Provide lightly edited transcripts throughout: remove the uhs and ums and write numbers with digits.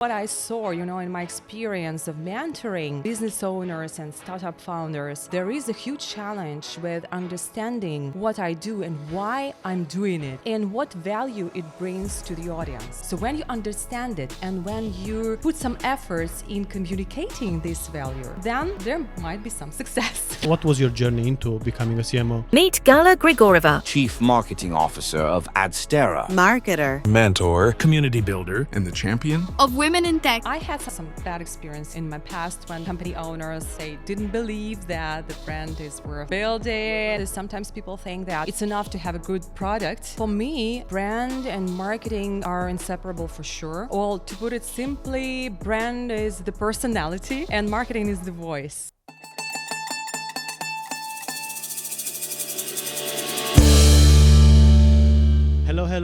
What I saw, in my experience of mentoring business owners and startup founders, there is a huge challenge with understanding what I do and why I'm doing it and what value it brings to the audience. So when you understand it and when you put some efforts in communicating this value, then there might be some success. What was your journey into becoming a CMO? Meet Gala Grigoreva, Chief Marketing Officer of Adsterra, marketer, mentor, community builder, and the champion of women in tech. I had some bad experience in my past when company owners didn't believe that the brand is worth building. Sometimes people think that it's enough to have a good product. For me, brand and marketing are inseparable for sure. Or to put it simply, brand is the personality and marketing is the voice.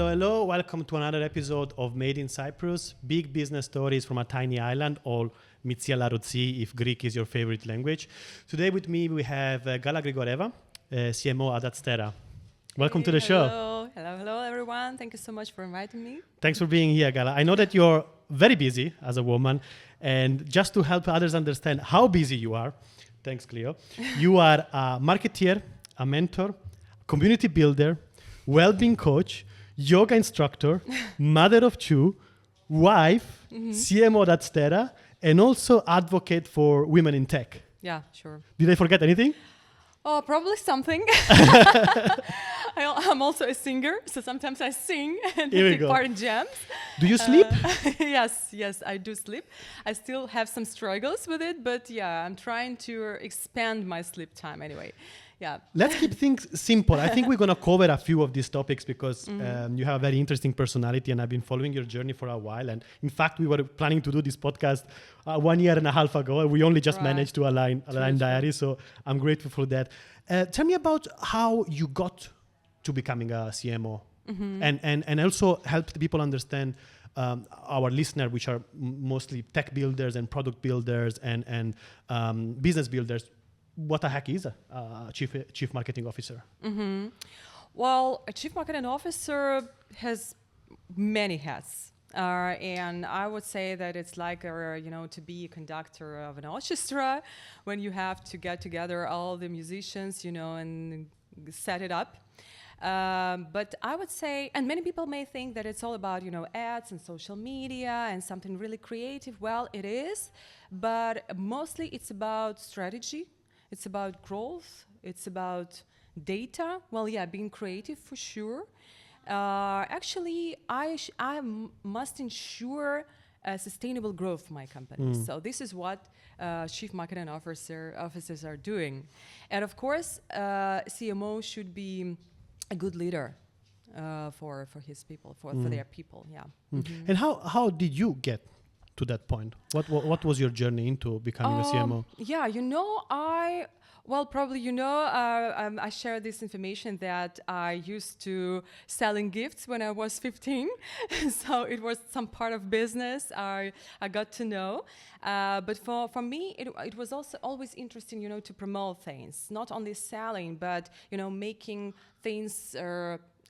Hello. Welcome to another episode of Made in Cyprus. Big business stories from a tiny island, or Mytsia Larotsi, if Greek is your favorite language. Today with me we have Gala Grigoreva, CMO at Adsterra. Welcome to the show. Hello, everyone. Thank you so much for inviting me. Thanks for being here, Gala. I know that you're very busy as a woman, and just to help others understand how busy you are, thanks, Cleo, you are a marketeer, a mentor, community builder, well-being coach, yoga instructor, mother of two, wife, CMO at Adsterra, and also advocate for women in tech. Yeah, sure. Did I forget anything? Oh, probably something. I'm also a singer, so sometimes I sing and take part in jams. Do you sleep? Yes, I do sleep. I still have some struggles with it, but yeah, I'm trying to expand my sleep time anyway. Yeah. Let's keep things simple. I think we're going to cover a few of these topics because you have a very interesting personality and I've been following your journey for a while. And in fact, we were planning to do this podcast 1.5 years ago. And we only just managed to align diary. So I'm grateful for that. Tell me about how you got to becoming a CMO and also help the people understand our listeners, which are mostly tech builders and product builders and business builders. What the heck is a chief marketing officer? Well, a chief marketing officer has many hats. And I would say that it's like, to be a conductor of an orchestra when you have to get together all the musicians, and set it up. But I would say, and many people may think that it's all about, ads and social media and something really creative. Well, it is, but mostly it's about strategy. It's about growth. It's about data. Well, yeah, being creative for sure. Actually, I must ensure sustainable growth for my company. So this is what chief marketing officers are doing. And of course, CMO should be a good leader for his people, for their people. Yeah. And how did you get to that point? What was your journey into becoming a CMO? Yeah, I share this information that I used to selling gifts when I was 15. So it was some part of business I got to know. But for me, it was also always interesting, to promote things, not only selling, but, making things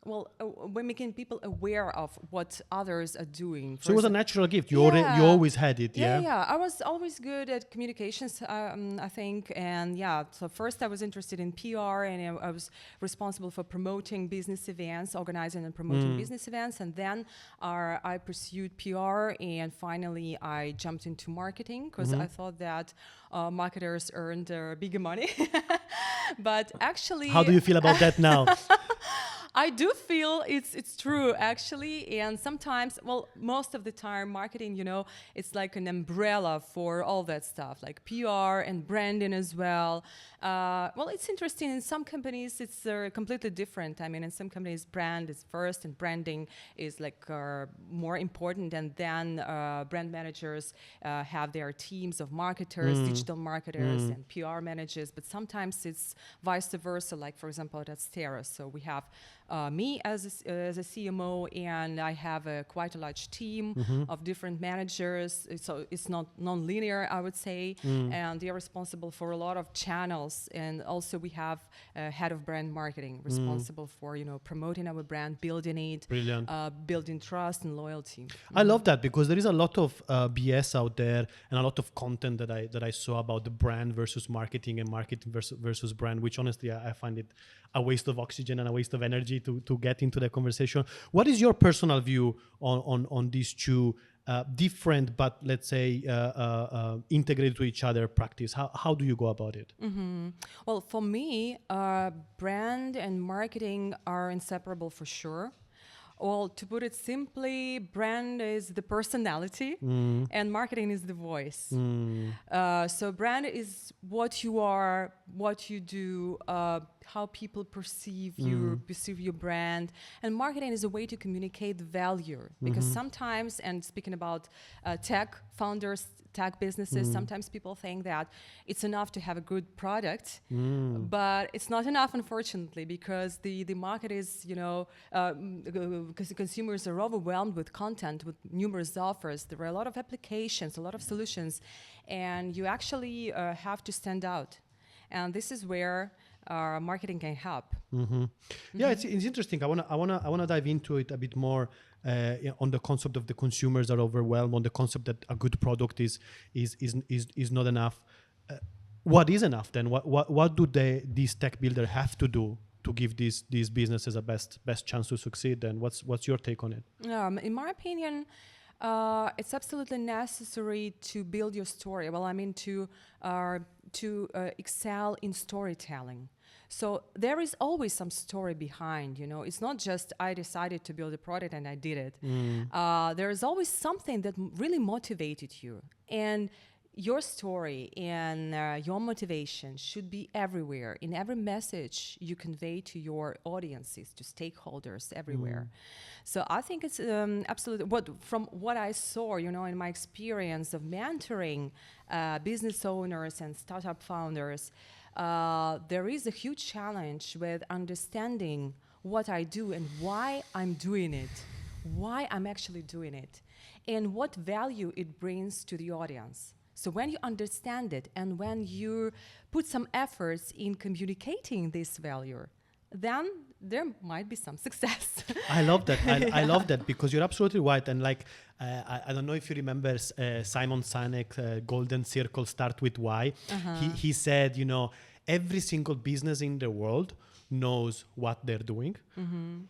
we're making people aware of what others are doing. So it was a natural gift. You always had it, yeah? Yeah. I was always good at communications, I think. And so first I was interested in PR and I was responsible for promoting business events, organizing and promoting business events. And then I pursued PR and finally I jumped into marketing because I thought that marketers earned bigger money. But actually... How do you feel about that now? I do feel it's true, actually. And sometimes, most of the time, marketing, it's like an umbrella for all that stuff, like PR and branding as well. It's interesting. In some companies, it's completely different. I mean, in some companies, brand is first and branding is more important. And then brand managers have their teams of marketers, digital marketers and PR managers. But sometimes it's vice versa, like, for example, at Adsterra. So we have me as a CMO, and I have quite a large team of different managers. So it's not non-linear, I would say, and they are responsible for a lot of channels. And also we have a head of brand marketing responsible for promoting our brand, building it, Brilliant. building trust and loyalty. I love that because there is a lot of BS out there and a lot of content that I saw about the brand versus marketing and marketing versus brand, which honestly I find it a waste of oxygen and a waste of energy to get into the conversation. What is your personal view on these two different but let's say integrated to each other practice? How do you go about it? Well, for me, brand and marketing are inseparable for sure. Well, to put it simply, brand is the personality and marketing is the voice. So brand is what you are, what you do, how people perceive your brand. And marketing is a way to communicate value. Because sometimes, and speaking about tech founders, tech businesses, sometimes people think that it's enough to have a good product, but it's not enough, unfortunately, because the market is, because the consumers are overwhelmed with content, with numerous offers. There are a lot of applications, a lot of solutions, and you actually have to stand out. And this is where marketing can help. Yeah, it's interesting. I wanna dive into it a bit more on the concept of the consumers are overwhelmed, on the concept that a good product is not enough. What is enough then? What do these tech builders have to do to give these businesses a best chance to succeed? And what's your take on it? In my opinion, it's absolutely necessary to build your story. Well, I mean to excel in storytelling. So there is always some story behind, It's not just I decided to build a product and I did it. There is always something that really motivated you. And your story and your motivation should be everywhere, in every message you convey to your audiences, to stakeholders everywhere. So I think it's absolutely, from what I saw, in my experience of mentoring business owners and startup founders, there is a huge challenge with understanding what I do and why I'm doing it, why I'm actually doing it, and what value it brings to the audience. So when you understand it and when you put some efforts in communicating this value, then there might be some success. I love that. I love that because you're absolutely right. And I don't know if you remember Simon Sinek, Golden Circle Start With Why. He said, every single business in the world knows what they're doing.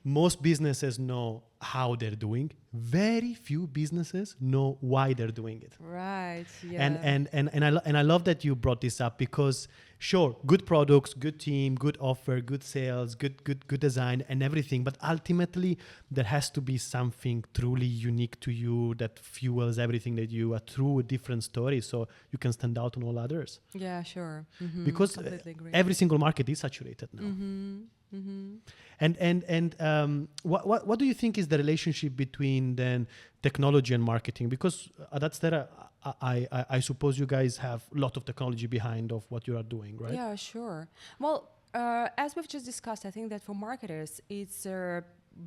Most businesses know how they're doing. Very few businesses know why they're doing it. Right. Yeah. And I love that you brought this up because sure, good products, good team, good offer, good sales, good design and everything, but ultimately there has to be something truly unique to you that fuels everything that you are, through a different story, so you can stand out on all others. Yeah, sure. Because every single market is saturated now. And what do you think is the relationship between then technology and marketing? Because at Adsterra, I suppose you guys have a lot of technology behind of what you are doing, right? Yeah, sure. Well, as we've just discussed, I think that for marketers, it's a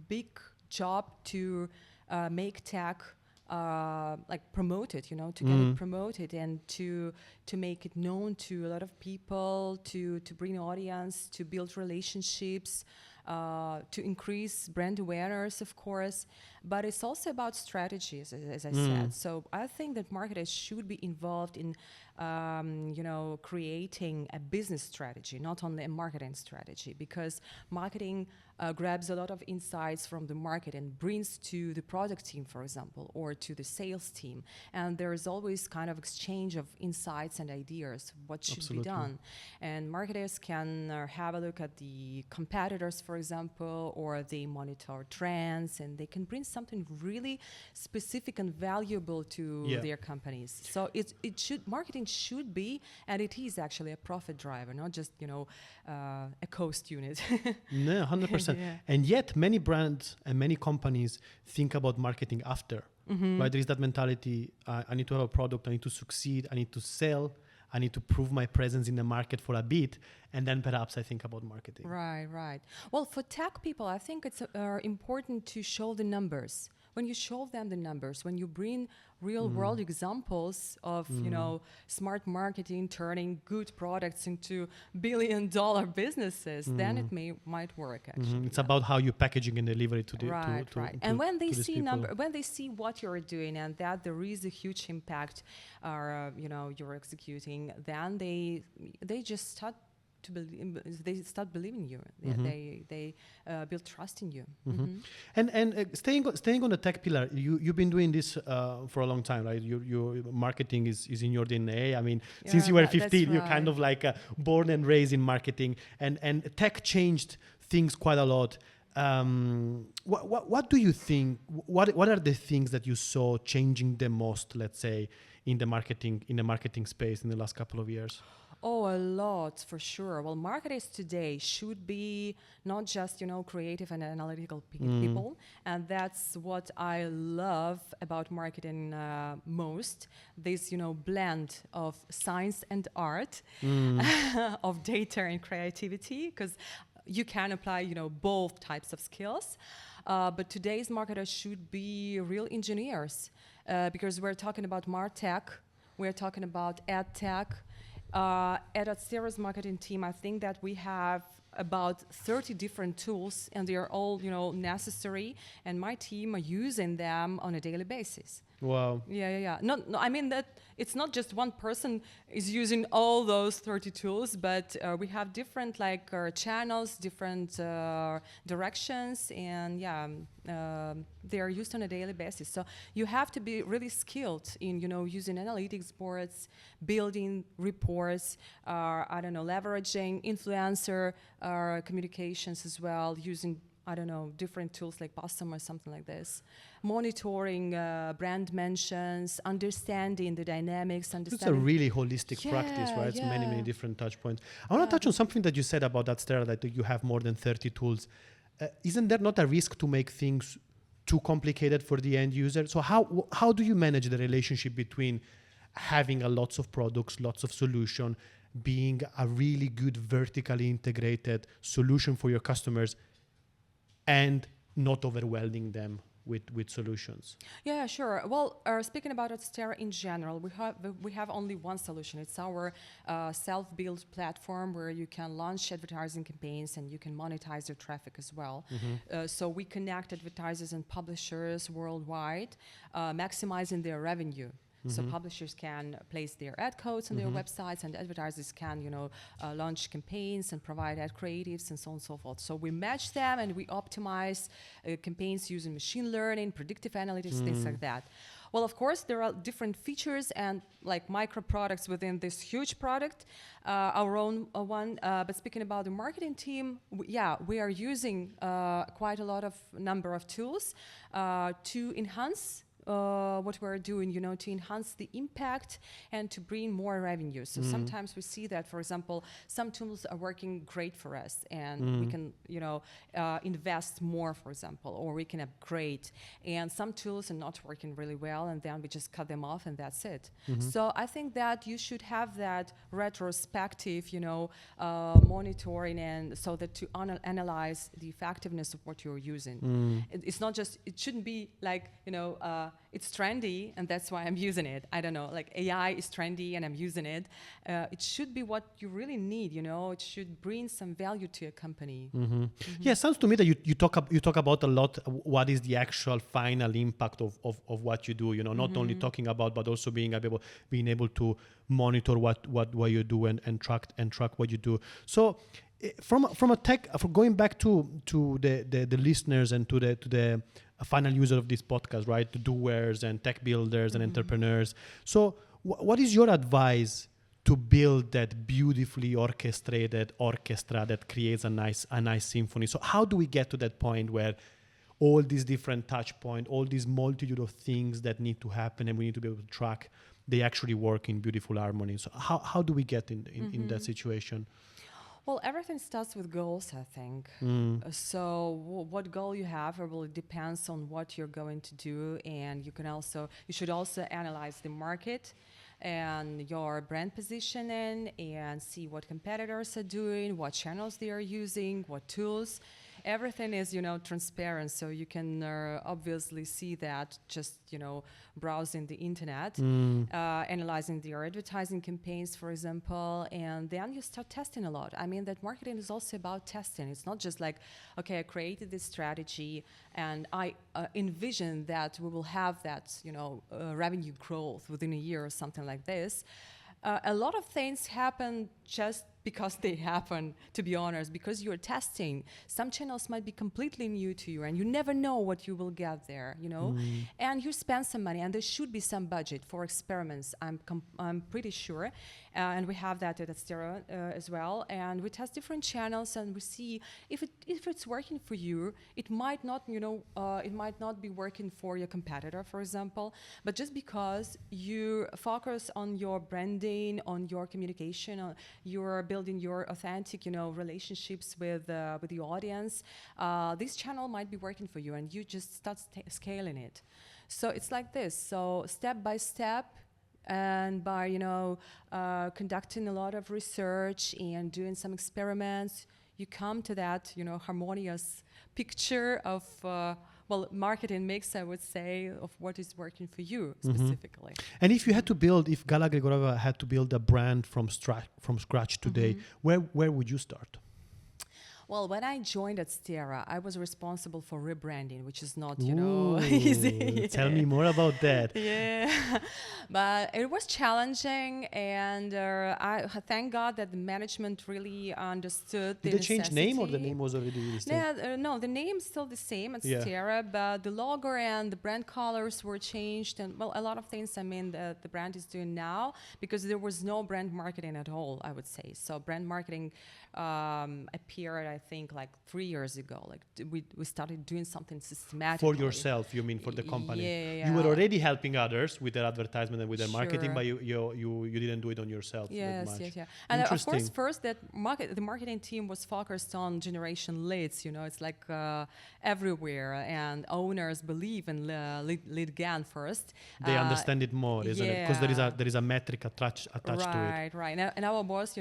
big job to make tech promoted, to get it promoted and to make it known to a lot of people, to bring an audience, to build relationships, to increase brand awareness, of course. But it's also about strategies, as I said. So I think that marketers should be involved in, creating a business strategy, not only a marketing strategy, because marketing grabs a lot of insights from the market and brings to the product team, for example, or to the sales team. And there is always kind of exchange of insights and ideas, what should be done. And marketers can have a look at the competitors, for example, or they monitor trends, and they can bring something really specific and valuable to their companies. So marketing should be, and it is actually a profit driver, not just, a cost unit. No, 100%. Yeah. And yet many brands and many companies think about marketing after, right? There is that mentality, I need to have a product, I need to succeed, I need to sell, I need to prove my presence in the market for a bit, and then perhaps I think about marketing. Right, right. Well, for tech people, I think it's important to show the numbers. When you show them the numbers, when you bring real-world examples of, smart marketing turning good products into billion-dollar businesses, then it might work. Actually, It's about how you packaging and deliver it to the right. to And when they to these see people. when they see what you're doing and that there is a huge impact, you're executing, then they just start to believe. They start believing you. They build trust in you. And staying on the tech pillar, you've been doing this for a long time, right? Your marketing is in your DNA. I mean, since you were 15, you're kind of like born and raised in marketing, and tech changed things quite a lot. What do you think? What are the things that you saw changing the most, let's say, in the marketing space in the last couple of years? Oh, a lot, for sure. Well, marketers today should be not just, creative and analytical people. And that's what I love about marketing most. This, blend of science and art, of data and creativity, because you can apply, both types of skills. But today's marketers should be real engineers, because we're talking about MarTech, we're talking about ad tech. At Adsterra's marketing team, I think that we have about 30 different tools, and they are all, necessary. And my team are using them on a daily basis. Wow. Yeah. No, I mean that it's not just one person is using all those 30 tools, but we have different channels, different directions, and they are used on a daily basis. So you have to be really skilled in, using analytics boards, building reports, leveraging influencer communications as well, using different tools like Possum or something like this. Monitoring brand mentions, understanding the dynamics, It's a really holistic practice, right? It's many different touch points. I want to touch on something that you said about Adsterra, that you have more than 30 tools. Isn't there not a risk to make things too complicated for the end user? So how do you manage the relationship between having lots of products, lots of solution, being a really good vertically integrated solution for your customers, and not overwhelming them with solutions? Yeah, sure. Well, speaking about Adsterra in general, we have only one solution. It's our self-built platform where you can launch advertising campaigns and you can monetize your traffic as well. So we connect advertisers and publishers worldwide, maximizing their revenue. So publishers can place their ad codes on their websites, and advertisers can, launch campaigns and provide ad creatives and so on and so forth. So we match them and we optimize campaigns using machine learning, predictive analytics, things like that. Well, of course, there are different features and micro products within this huge product, our own one. But speaking about the marketing team, we are using quite a lot of number of tools to enhance what we're doing, to enhance the impact and to bring more revenue. So sometimes we see that, for example, some tools are working great for us and we can, invest more, for example, or we can upgrade. And some tools are not working really well, and then we just cut them off and that's it. So I think that you should have that retrospective, monitoring, and so that to analyze the effectiveness of what you're using. It's not just, it shouldn't be it's trendy and that's why I'm using it. I don't know, AI is trendy and I'm using it. It should be what you really need, it should bring some value to a company. Yeah, it sounds to me that you talk about a lot what is the actual final impact of what you do, not only talking about, but also being able to monitor what you do and track what you do. So from a tech, going back to the listeners and to the final user of this podcast, right? The doers and tech builders and entrepreneurs. So what is your advice to build that beautifully orchestrated orchestra that creates a nice symphony? So how do we get to that point where all these different touch points, all these multitude of things that need to happen and we need to be able to track, they actually work in beautiful harmony? So how do we get in that situation? Well, everything starts with goals, I think. So what goal you have, well, it depends on what you're going to do, and you should also analyze the market. and your brand positioning and see what competitors are doing, what channels they are using, what tools. Everything is, transparent, so you can obviously see that just, browsing the internet, analyzing their advertising campaigns, for example, and then you start testing a lot. I mean, that marketing is also about testing. It's not just like, okay, I created this strategy and I envision that we will have that, revenue growth within a year or something like this. A lot of things happen just because they happen, to be honest, because you're testing. Some channels might be completely new to you and you never know what you will get there, and you spend some money and there should be some budget for experiments, I'm pretty sure, and we have that at Adsterra as well, and we test different channels and we see if it's working for you. It might not, it might not be working for your competitor, for example, but just because you focus on your branding, on your communication, you're building your authentic, relationships with the audience, this channel might be working for you, and you just start scaling it. So it's like this. So step by step, and by conducting a lot of research and doing some experiments, you come to that harmonious picture of marketing mix, I would say, of what is working for you specifically. And if you had to build, if Gala Grigoreva had to build a brand from scratch today, where would you start? Well, when I joined Adsterra, I was responsible for rebranding, which is not, easy. Tell me more about that. Yeah, but it was challenging, and I thank God that the management really understood the Did they change name, or the necessity. name was already the same? Yeah, no, the name's still the same, Adsterra, but the logo and the brand colors were changed, and a lot of things. I mean, the brand is doing now, because there was no brand marketing at all, I would say. So brand marketing appeared, I think, like 3 years ago. Like we started doing something systematically. For yourself, you mean, for the company? Yeah. You were already helping others with their advertisement and with their marketing, Sure. but you didn't do it on yourself that much. Yes. And of Interesting. course, first the marketing team was focused on generation leads. It's like everywhere, and owners believe in lead gen first. They understand it more, isn't it? Because there is a metric attached to it. Right. And our boss,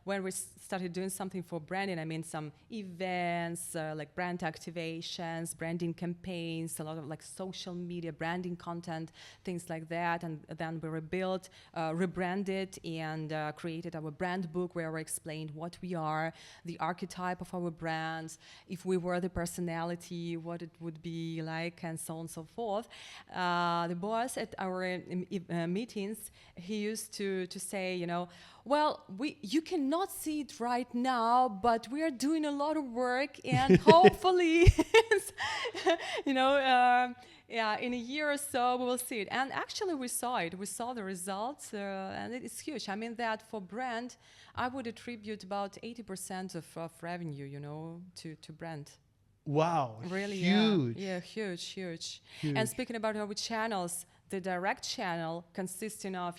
when we started doing something for branding, I mean, some events, like brand activations, branding campaigns, a lot of like social media branding content, things like that. And then we rebranded and created our brand book, where we explained what we are, the archetype of our brands, if we were the personality, what it would be like, and so on and so forth. The boss at our meetings, he used to say, you cannot see it right now, but we are doing a lot of work, and hopefully, in a year or so we will see it. And actually, we saw it. We saw the results, and it's huge. I mean, that for brand, I would attribute about 80% of revenue, to brand. Wow, Really, huge. Yeah, huge. And speaking about our channels, the direct channel consisting of,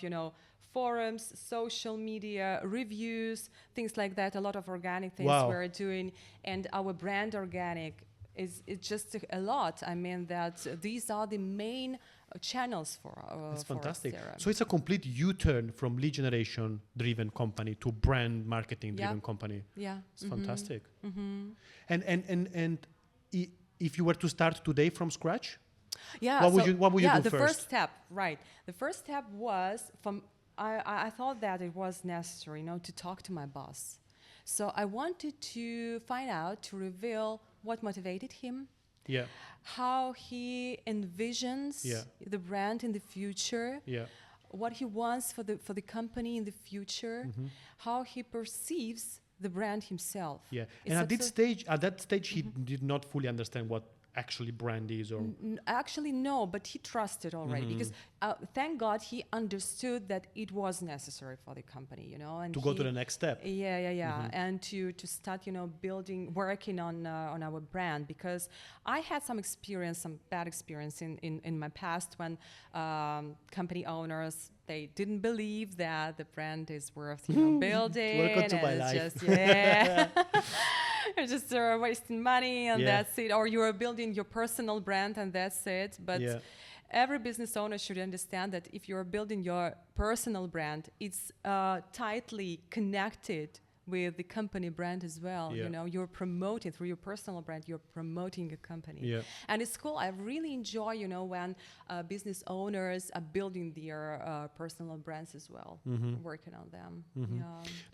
forums, social media, reviews, things like that, a lot of organic things we're doing, and our brand organic is just a lot. I mean, that these are the main channels for That's fantastic. Adsterra. So it's a complete U-turn from lead generation driven company to brand marketing driven company. Yeah. It's fantastic. And if you were to start today from scratch, what would you do the first? first step, right. The first step was I thought that it was necessary, to talk to my boss. So I wanted to find out, to reveal what motivated him, how he envisions the brand in the future, what he wants for the company in the future, how he perceives the brand himself. Yeah, and at that stage, he did not fully understand what actually brand is, or actually no, but he trusted already, because thank God he understood that it was necessary for the company, and to go to the next step. And to start, working on our brand, because I had some bad experience in my past, when company owners, they didn't believe that the brand is worth building. Welcome to my life. You're just wasting money, and that's it. Or you are building your personal brand, and that's it. But every business owner should understand that if you're building your personal brand, it's tightly connected with the company brand as well. Yeah. You know, you're promoting through your personal brand, you're promoting a company. Yeah. And it's cool. I really enjoy, you know, when business owners are building their personal brands as well, working on them. Yeah.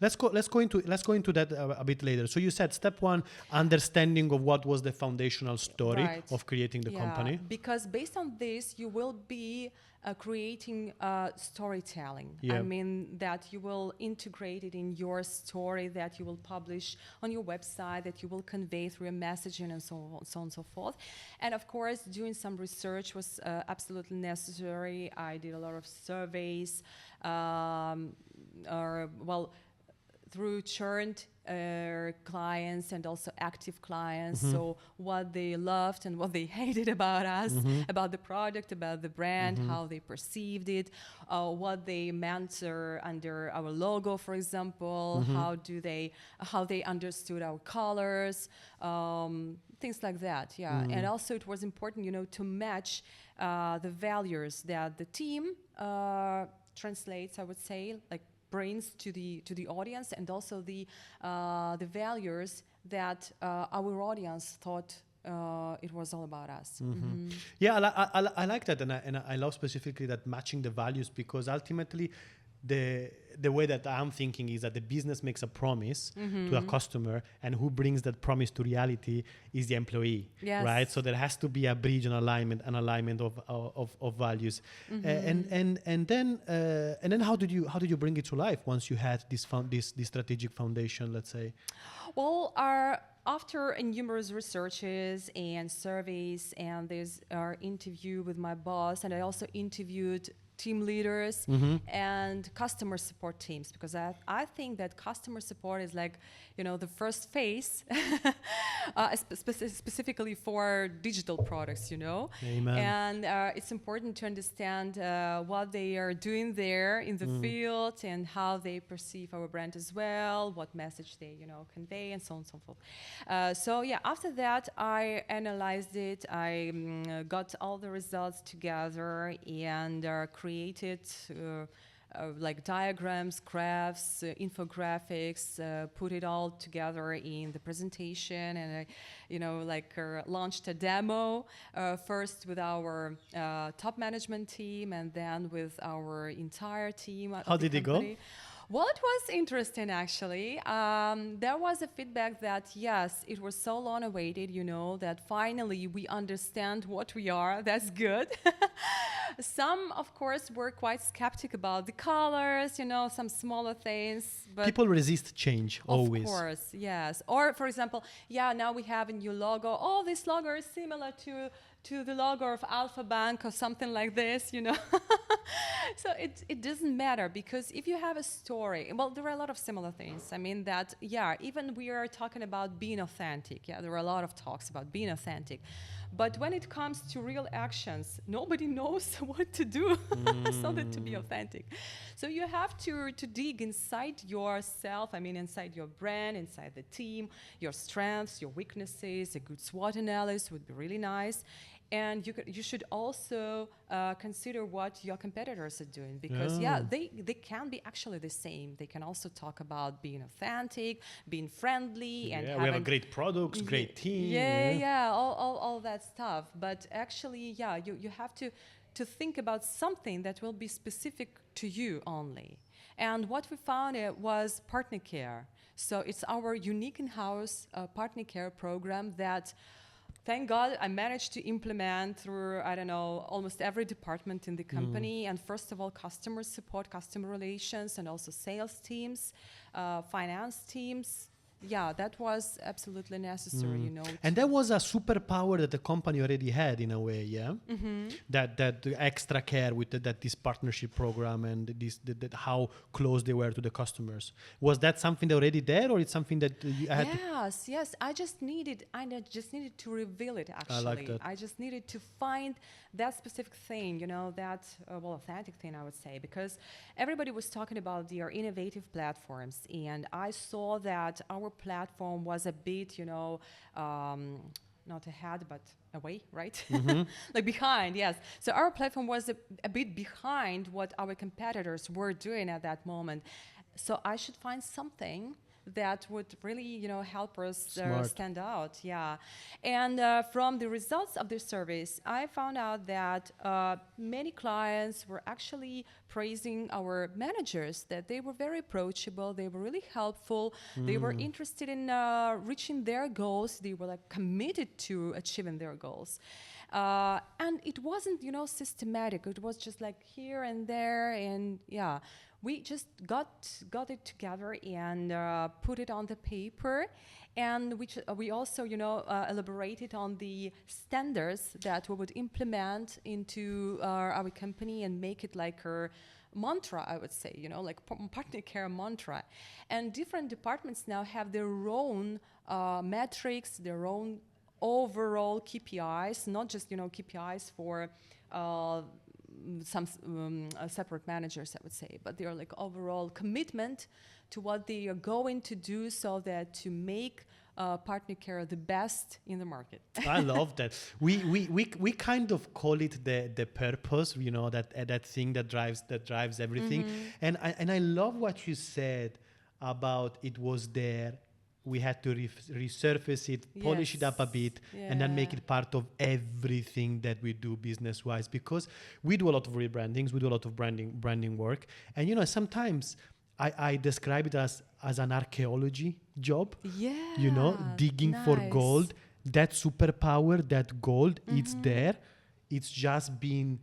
Let's go into that a bit later. So you said step one, understanding of what was the foundational story Right. of creating the company. Because based on this, you will be creating storytelling. Yeah. I mean, that you will integrate it in your story, that you will publish on your website, that you will convey through a messaging and so on and so forth. And of course, doing some research was absolutely necessary. I did a lot of surveys, through churned clients and also active clients. So what they loved and what they hated about us, about the product, about the brand, how they perceived it, what they meant under our logo, for example, how they understood our colors, things like that. Yeah, and also it was important, you know, to match the values that the team translates, I would say, like brings to the audience, and also the values that our audience thought it was all about us. Yeah, I like that, and I love specifically that matching the values, because ultimately the way that I'm thinking is that the business makes a promise to a customer, and who brings that promise to reality is the employee, Yes. right? So there has to be a bridge and alignment of values, and then how did you bring it to life once you had this strategic foundation, let's say? Well, after numerous researches and surveys, and there's our interview with my boss, and I also interviewed team leaders and customer support teams, because I think that customer support is like, you know, the first phase, specifically for digital products, you know. Amen. And it's important to understand what they are doing there in the field, and how they perceive our brand as well, what message they, you know, convey, and so on and so forth. So yeah, after that, I analyzed it. I got all the results together and created like diagrams, graphs, infographics, put it all together in the presentation, and I, you know, like launched a demo first with our top management team, and then with our entire team. How did it go? Well, it was interesting, actually. There was a feedback that, yes, it was so long awaited, you know, that finally we understand what we are. That's good. Some, of course, were quite skeptic about the colors, you know, some smaller things. But People resist change, always. of course, yes. Or, for example, yeah, now we have a new logo. Oh, this logo is similar to the logo of Alpha Bank or something like this, you know. So it doesn't matter, because if you have a story, well, there are a lot of similar things. I mean that, yeah, even we are talking about being authentic. Yeah, there are a lot of talks about being authentic. But when it comes to real actions, nobody knows what to do so that to be authentic. So you have to dig inside yourself, I mean, inside your brand, inside the team, your strengths, your weaknesses. A good SWOT analysis would be really nice. And you should also consider what your competitors are doing, because they can be actually the same. They can also talk about being authentic, being friendly, and we have a great products, great team. All that stuff. But actually, yeah, you have to think about something that will be specific to you only. And what we found was partner care. So it's our unique in-house partner care program that, thank God, I managed to implement through, I don't know, almost every department in the company. And first of all, customer support, customer relations, and also sales teams, finance teams. Yeah, that was absolutely necessary, you know. And that was a superpower that the company already had, in a way, yeah? That the extra care with this partnership program, and how close they were to the customers. Was that something that already there, or it's something that you had? Yes. I just needed to reveal it, actually. I like that. I just needed to find that specific thing, you know, that, authentic thing, I would say, because everybody was talking about their innovative platforms, and I saw that our platform was a bit, you know, not ahead, but away, right? Like behind, yes. So our platform was a bit behind what our competitors were doing at that moment. So I should find something that would really, help us Smart. stand out. Yeah. And from the results of the surveys, I found out that many clients were actually praising our managers, that they were very approachable, they were really helpful, they were interested in reaching their goals, they were like committed to achieving their goals. And it wasn't, systematic. It was just like here and there, and yeah, we just got it together and put it on the paper, and we also, elaborated on the standards that we would implement into our company and make it like a mantra, I would say, like partner care mantra. And different departments now have their own metrics, their own overall KPIs, not just KPIs for some separate managers, I would say, but they're like overall commitment to what they are going to do, so that to make partner care the best in the market. I love that. We kind of call it the purpose, that thing that drives everything. And I love what you said about it was there. We had to resurface it, polish it up a bit, and then make it part of everything that we do business-wise. Because we do a lot of rebrandings, we do a lot of branding work, and sometimes I describe it as an archaeology job. Yeah, digging for gold. That superpower, that gold, it's there. It's just been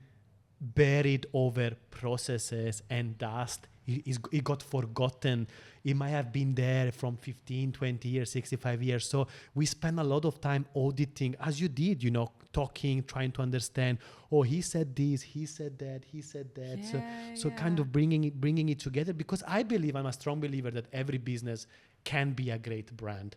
buried over processes and dust. It got forgotten. It might have been there from 15, 20 years, 65 years. So we spend a lot of time auditing, as you did, talking, trying to understand, oh, he said this, he said that, he said that. So kind of bringing it together, because I'm a strong believer that every business can be a great brand.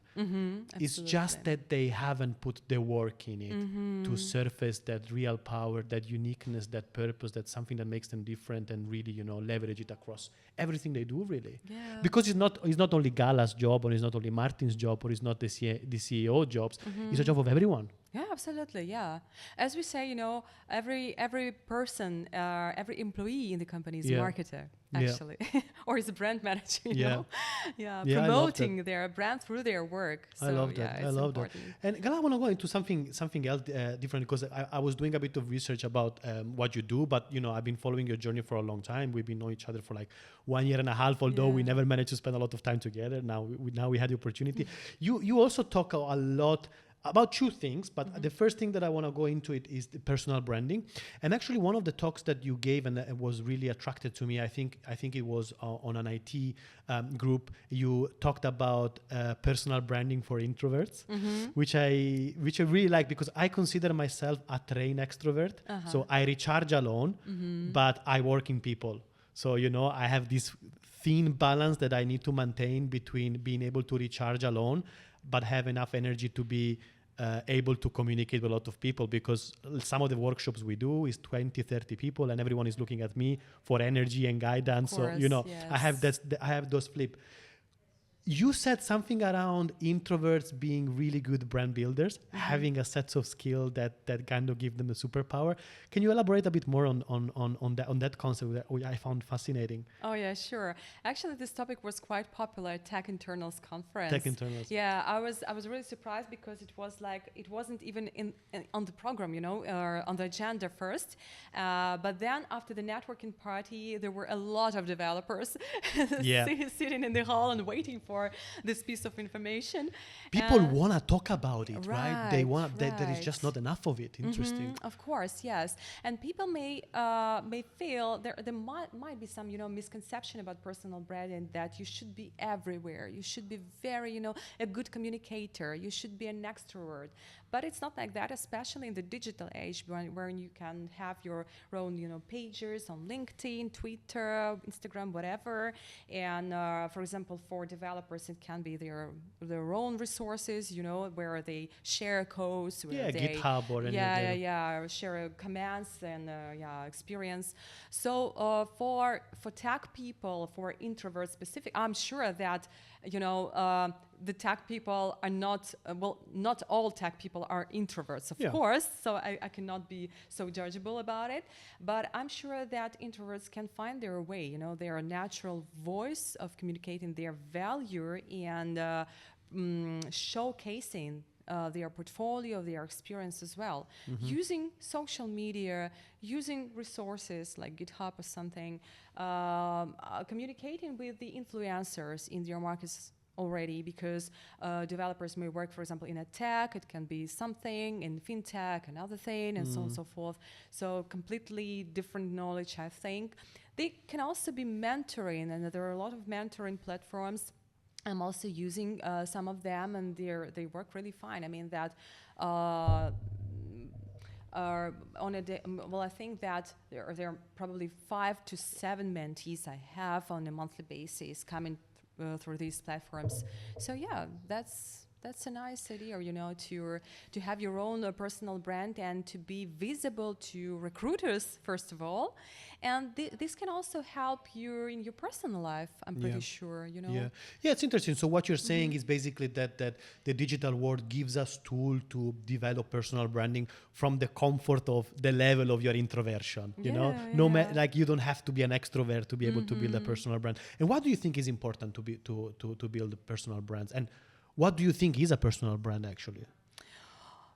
It's just that they haven't put the work in it to surface that real power, that uniqueness, that purpose, that's something that makes them different, and really, leverage it across everything they do, really. Yeah. Because it's not only Gala's job, or it's not only Martin's job, or it's not the CEO jobs. It's a job of everyone. Yeah, absolutely. Yeah, as we say, every person, every employee in the company is a marketer, actually, or is a brand manager. Promoting their brand through their work. So, I love that. I love that. And Gala, I want to go into something else different, because I was doing a bit of research about what you do, but I've been following your journey for a long time. We've been knowing each other for like 1 year and a half, although we never managed to spend a lot of time together. Now we had the opportunity. You also talk a lot about two things, but the first thing that I want to go into it is the personal branding. And actually, one of the talks that you gave, and it was really attracted to me, I think it was on an IT group. You talked about personal branding for introverts, which I really like, because I consider myself a trained extrovert. So I recharge alone, but I work in people. So I have this thin balance that I need to maintain between being able to recharge alone, but have enough energy to be able to communicate with a lot of people, because some of the workshops we do is 20, 30 people, and everyone is looking at me for energy and guidance. Course, so, I have those flip. You said something around introverts being really good brand builders, having a set of skills that kind of give them a superpower. Can you elaborate a bit more on that concept that I found fascinating? Oh yeah, sure. Actually, this topic was quite popular at Tech Internals conference. Tech Internals. Yeah, I was really surprised, because it wasn't even on the program, or on the agenda first. But then after the networking party, there were a lot of developers sitting in the hall and waiting for this piece of information. People want to talk about it, right? They want that. There is just not enough of it. Interesting. Of course, yes. And people may feel there might be some misconception about personal branding, that you should be everywhere. You should be very a good communicator. You should be an extrovert. But it's not like that, especially in the digital age, where you can have your own pages on LinkedIn, Twitter, Instagram, whatever. And for example, for developers, it can be their own resources, where they share codes, where they GitHub or share commands and experience. So for tech people, for introverts specific, I'm sure that the tech people are not, not all tech people are introverts, of Yeah. course, so I cannot be so judgeable about it, but I'm sure that introverts can find their way, their natural voice of communicating their value and showcasing their portfolio, their experience as well, using social media, using resources like GitHub or something, communicating with the influencers in their markets already, because developers may work, for example, in a tech, it can be something in fintech, another thing, and so on and so forth. So completely different knowledge, I think. They can also be mentoring, and there are a lot of mentoring platforms. I'm also using some of them, and they work really fine. I mean that on a day, I think that there are probably 5 to 7 mentees I have on a monthly basis coming through these platforms. So yeah, that's a nice idea, to have your own personal brand and to be visible to recruiters first of all, and this can also help you in your personal life. I'm pretty sure, Yeah, it's interesting. So what you're saying is basically that the digital world gives us tool to develop personal branding from the comfort of the level of your introversion. Like you don't have to be an extrovert to be able to build a personal brand. And what do you think is important to build personal brands? And what do you think is a personal brand actually?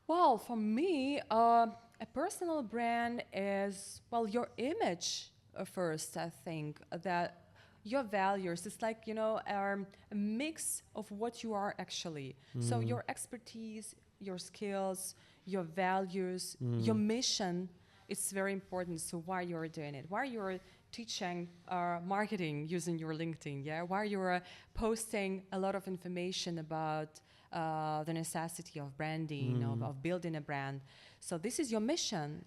Well, for me, a personal brand is, your image first, I think, that your values, it's like, a mix of what you are actually. So your expertise, your skills, your values, your mission, it's very important. So why you're doing it, why you're teaching marketing using your LinkedIn, why you're posting a lot of information about the necessity of branding, of building a brand. So this is your mission,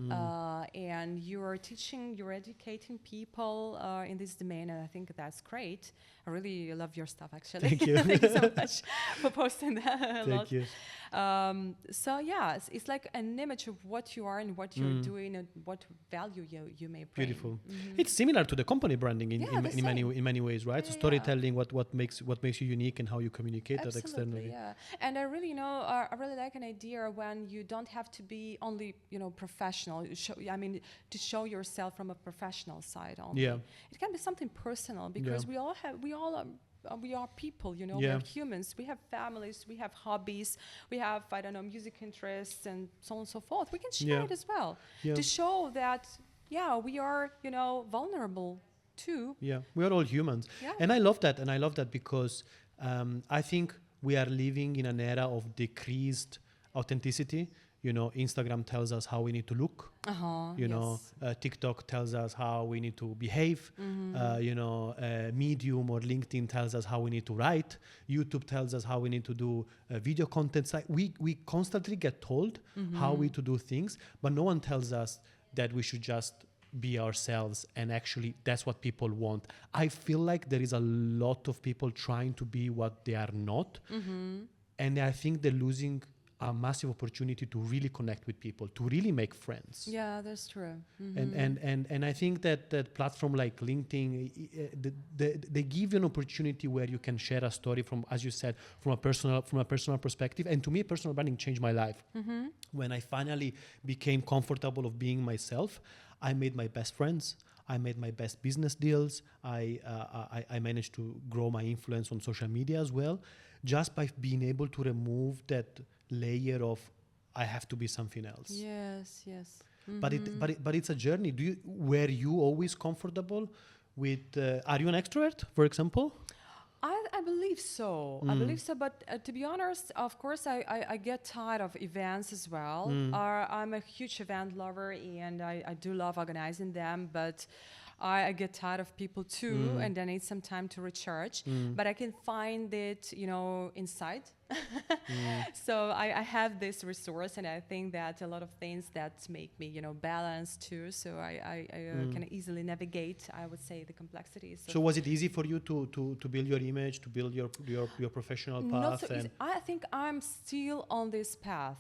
and you're teaching, you're educating people in this domain, and I think that's great. I really love your stuff, actually. Thank you. Thank you so much for posting that a lot. Thank you. So yeah, it's like an image of what you are and what you're doing and what value you may bring. Beautiful. It's similar to the company branding in the many ways, right? So storytelling, what makes you unique and how you communicate that externally. Yeah, and I really I really like an idea when you don't have to be only professional. To show yourself from a professional side only. Yeah. It can be something personal, because we are people, we're humans. We have families, we have hobbies, we have, music interests, and so on and so forth. We can share it as well to show that, we are, vulnerable too. Yeah, we are all humans. Yeah. And I love that because I think we are living in an era of decreased authenticity. Instagram tells us how we need to look. TikTok tells us how we need to behave. Medium or LinkedIn tells us how we need to write. YouTube tells us how we need to do video content. We constantly get told how we to do things, but no one tells us that we should just be ourselves, and actually that's what people want. I feel like there is a lot of people trying to be what they are not, and I think they're losing a massive opportunity to really connect with people, to really make friends. Yeah, that's true. And I think that platform like LinkedIn, they give you an opportunity where you can share a story from, as you said, from a personal perspective. And to me, personal branding changed my life. When I finally became comfortable of being myself, I made my best friends. I made my best business deals. I managed to grow my influence on social media as well, just by being able to remove that layer of I have to be something else. Yes. But it's a journey. Were you always comfortable with? Are you an extrovert, for example? I believe so. I believe so. But to be honest, of course, I get tired of events as well. I'm a huge event lover, and I do love organizing them. But I get tired of people too, and I need some time to recharge. But I can find it, inside So I have this resource, and I think that a lot of things that make me, balance too. So I can easily navigate, I would say, the complexities. So was it easy for you to build your image, to build your professional path? Not so easy. I think I'm still on this path.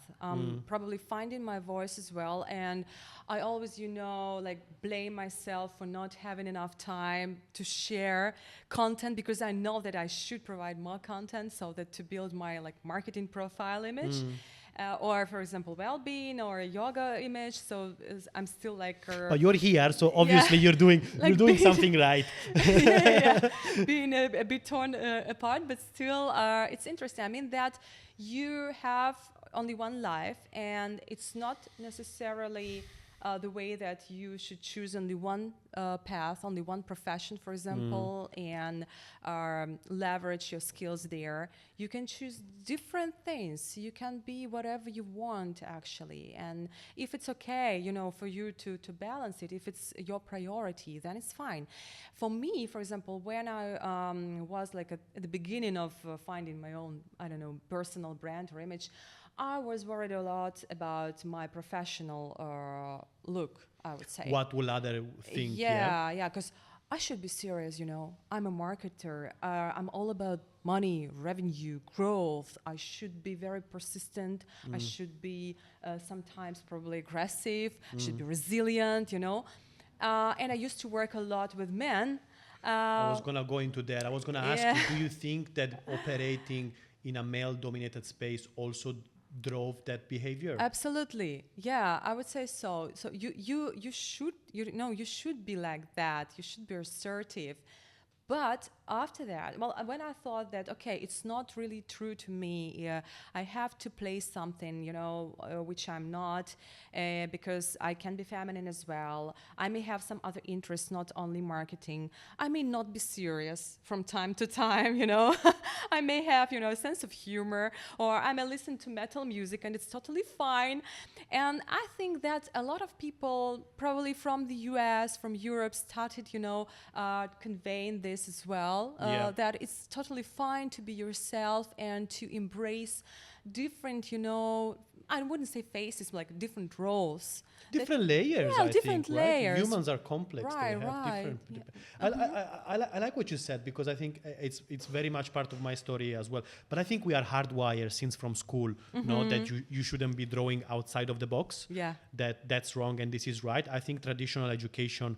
Probably finding my voice as well, and I always, like blame myself for not having enough time to share content, because I know that I should provide more content so that to build my like marketing profile image. Or, for example, well-being or yoga image. So I'm still like. But you're here, so obviously you're doing something right. Being a bit torn apart, but still, it's interesting. I mean that you have only one life, and it's not necessarily the way that you should choose only one path, only one profession, for example, and leverage your skills there. You can choose different things. You can be whatever you want, actually. And if it's okay, for you to balance it, if it's your priority, then it's fine. For me, for example, when I was like at the beginning of finding my own, personal brand or image, I was worried a lot about my professional look, I would say. What will other think? Yeah, because I should be serious, I'm a marketer. I'm all about money, revenue, growth. I should be very persistent. I should be sometimes probably aggressive. I should be resilient, And I used to work a lot with men. I was going to go into that. I was going to ask you, do you think that operating in a male-dominated space also drove that behavior? Absolutely, yeah, I would say so. So you should be like that. You should be assertive. But after that, when I thought that, okay, it's not really true to me, I have to play something, which I'm not, because I can be feminine as well. I may have some other interests, not only marketing. I may not be serious from time to time, I may have, a sense of humor, or I may listen to metal music, and it's totally fine. And I think that a lot of people, probably from the US, from Europe, started, conveying this as well, that it's totally fine to be yourself and to embrace different, I wouldn't say faces, like different roles. Different layers, yeah, I different think, layers. Right? Humans are complex. Right, they have right. different. I like what you said, because I think it's very much part of my story as well. But I think we are hardwired since from school, that you shouldn't be drawing outside of the box. Yeah. That's wrong and this is right. I think traditional education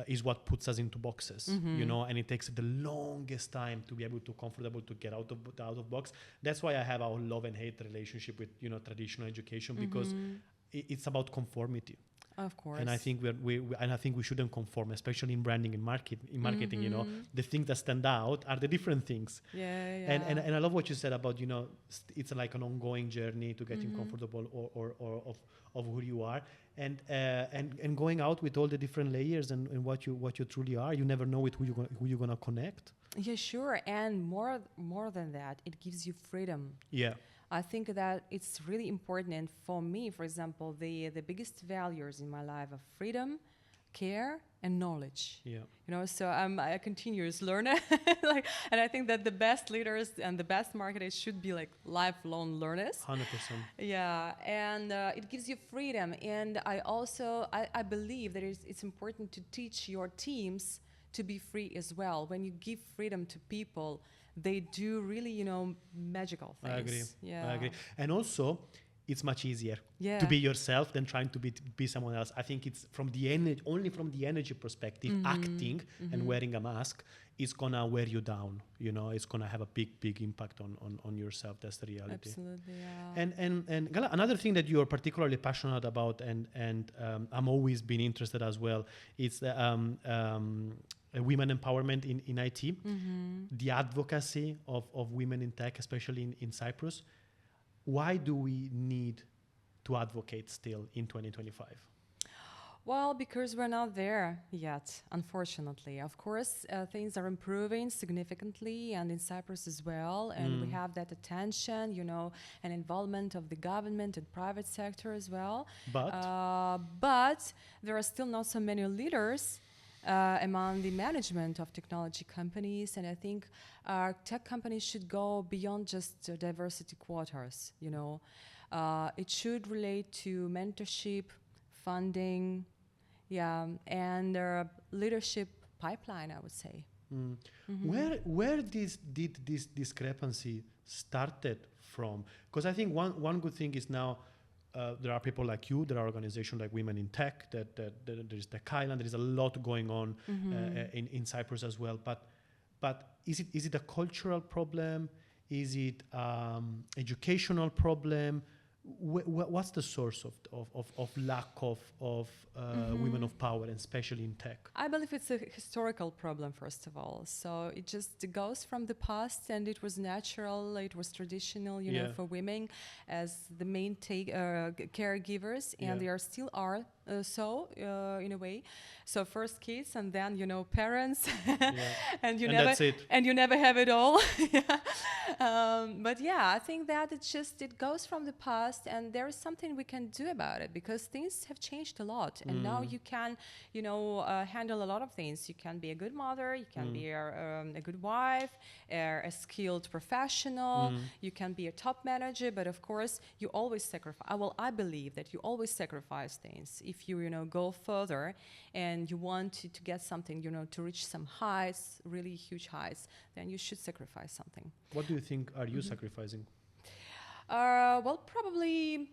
is what puts us into boxes, and it takes the longest time to be able to comfortable to get out of box. That's why I have our love and hate relationship with traditional education, because it's about conformity. Of course. And I think we shouldn't conform, especially in branding and marketing. The things that stand out are the different things. Yeah. And I love what you said about it's like an ongoing journey to getting comfortable or of who you are, and going out with all the different layers and what you truly are. You never know with who you're gonna connect. Yeah, sure. And more than that, it gives you freedom. Yeah. I think that it's really important. And for me, for example, the biggest values in my life are freedom, care, and knowledge. Yeah. So I'm a continuous learner. And I think that the best leaders and the best marketers should be like lifelong learners. 100%. Yeah, and it gives you freedom. And I believe that it's important to teach your teams to be free as well. When you give freedom to people, they do really, magical things. I agree. Yeah. I agree. And also, it's much easier Yeah. to be yourself than trying to be someone else. I think it's only from the energy perspective, acting and wearing a mask is gonna wear you down. It's gonna have a big impact on yourself. That's the reality. Absolutely, yeah. And Gala, another thing that you're particularly passionate about, and I'm always been interested as well, is women empowerment in IT, the advocacy of women in tech, especially in Cyprus. Why do we need to advocate still in 2025? Well, because we're not there yet, unfortunately. Of course, things are improving significantly, and in Cyprus as well. And we have that attention, and involvement of the government and private sector as well. But But there are still not so many leaders among the management of technology companies. And I think tech companies should go beyond just diversity quotas, you know. It should relate to mentorship, funding, and leadership pipeline, I would say. Where did this discrepancy started from? Because I think one good thing is now there are people like you, there are organizations like Women in Tech, that there is Tech Island, there is a lot going on in Cyprus as well. But is it a cultural problem? Is it educational problem? What's the source of lack of women of power, and especially in tech? I believe it's a historical problem, first of all. So it just goes from the past, and it was natural, it was traditional, you know, for women as the main caregivers, and they are still are in a way. So first kids, and then, you know, parents, and you never have it all. But yeah, I think that it goes from the past, and there is something we can do about it, because things have changed a lot, and now you can, you know, handle a lot of things. You can be a good mother, you can be a good wife, a skilled professional, you can be a top manager, but of course you always sacrifice. Well, I believe that you always sacrifice things. If you know, go further and you want to get something, you know, to reach some heights, really huge heights, then you should sacrifice something. What do you think are you sacrificing? Well, probably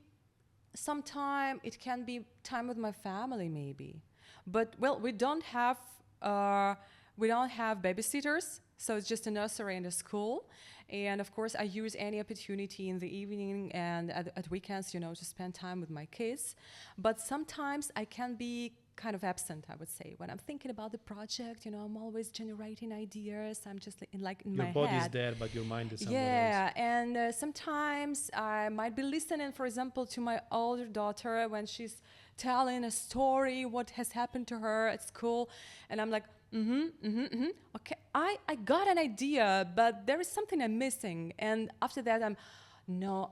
sometime it can be time with my family, maybe. But well, we don't have babysitters, so it's just a nursery and a school. And of course, I use any opportunity in the evening and at weekends, you know, to spend time with my kids. But sometimes I can be kind of absent, I would say. When I'm thinking about the project, you know, I'm always generating ideas. I'm just in my head. Your body's there, but your mind is somewhere else. Yeah, and sometimes I might be listening, for example, to my older daughter when she's telling a story, what has happened to her at school, and I'm like, okay, I got an idea, but there is something I'm missing. And after that,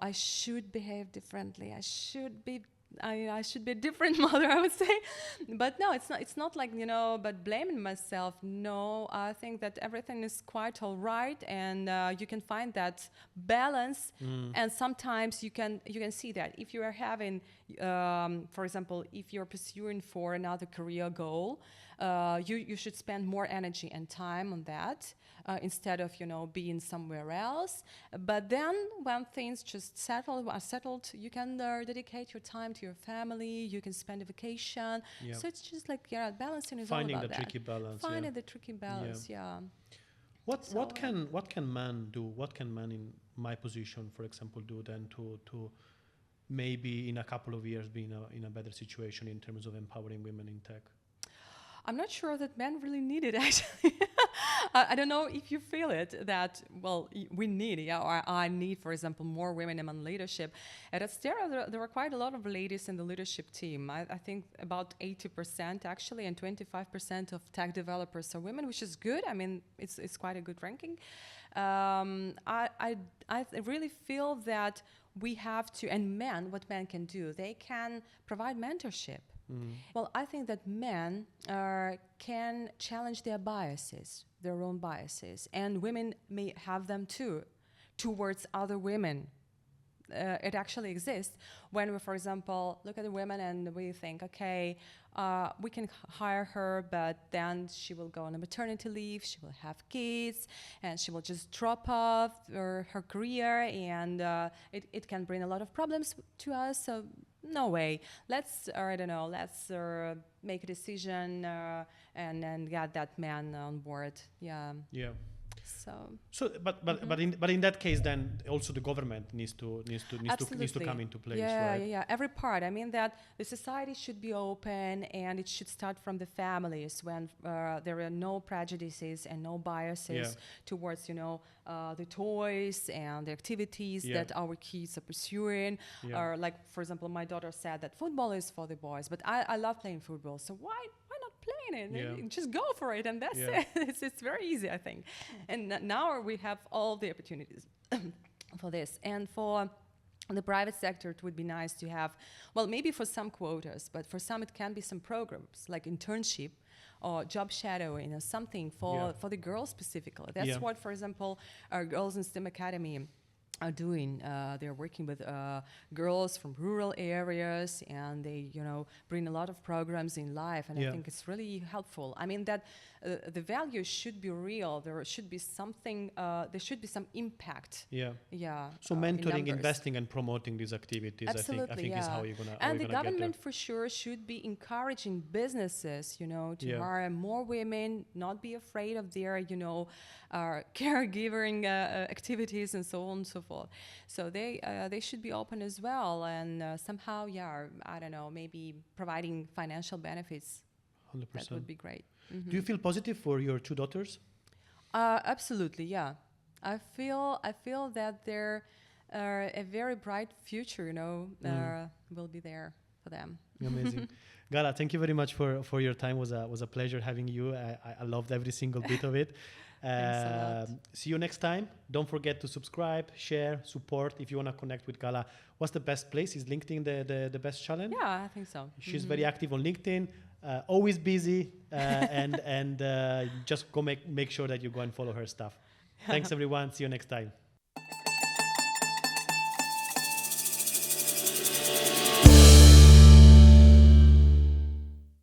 I should behave differently. I should be a different mother, I would say. But no, it's not like, you know, but blaming myself. No, I think that everything is quite all right, and you can find that balance. And sometimes you can see that if you are having, for example, if you're pursuing for another career goal, you should spend more energy and time on that instead of, you know, being somewhere else. But then when things just are settled, you can dedicate your time to your family, you can spend a vacation. So it's just like, balancing is finding all about the tricky balance. Finding the tricky balance, What can man do? What can man in my position, for example, do then to maybe in a couple of years be in a better situation in terms of empowering women in tech? I'm not sure that men really need it, actually. I don't know if you feel it, that, well, we need, or I need, for example, more women in leadership. At Adsterra, there are quite a lot of ladies in the leadership team. I think about 80% actually, and 25% of tech developers are women, which is good. I mean, it's quite a good ranking. I really feel that we have to, and what men can do, they can provide mentorship. Well, I think that men can challenge their biases, their own biases, and women may have them too, towards other women. It actually exists when we, for example, look at the women and we think, okay, we can hire her, but then she will go on a maternity leave, she will have kids, and she will just drop off her career, and it can bring a lot of problems to us. So no way. Let's make a decision and get that man on board. Yeah. But in that case, then also the government needs to come into place, right? Yeah. Every part. I mean that the society should be open, and it should start from the families when there are no prejudices and no biases towards, you know, the toys and the activities that our kids are pursuing. Or like, for example, my daughter said that football is for the boys, but I love playing football, so why not playing it? Just go for it, and that's it. It's very easy, I think. And now we have all the opportunities for this. And for the private sector, it would be nice to have, well, maybe for some quotas, but for some it can be some programs like internship or job shadowing or something for the girls specifically. That's Yeah. what, for example, our Girls in STEM Academy are doing. They're working with girls from rural areas, and they, bring a lot of programs in life, and Yeah. I think it's really helpful. I mean that the value should be real. There should be something. There should be some impact. Yeah. Yeah. So in mentoring, numbers. investing, and promoting these activities, Absolutely, I think yeah. is how you're gonna. And the get there. government for sure should be encouraging businesses, to Yeah. hire more women, not be afraid of their, caregiving activities and so on and so forth. So they should be open as well, and somehow, I don't know, maybe providing financial benefits. 100%. That would be great. Mhm. Do you feel positive for your two daughters? Absolutely, yeah. I feel that they're a very bright future, will be there for them. Amazing. Gala, thank you very much for your time. Was a pleasure having you. I loved every single bit of it. Thanks a lot. See you next time. Don't forget to subscribe, share, support. If you want to connect with Gala, what's the best place? Is LinkedIn the best channel? Yeah, I think so. She's very active on LinkedIn, always busy, and just go make sure that you go and follow her stuff. Thanks everyone. See you next time.